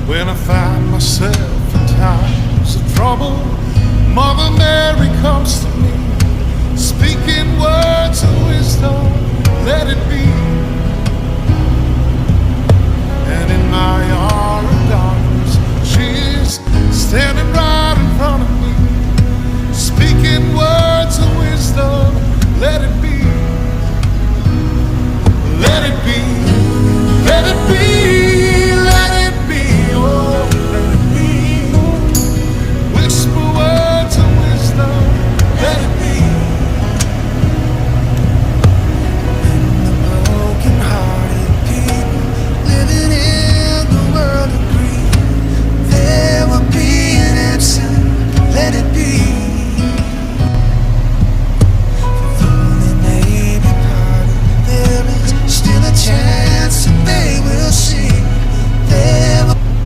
When I find myself in times of trouble, Mother Mary comes to me, speaking words of wisdom, let it be. And in my arms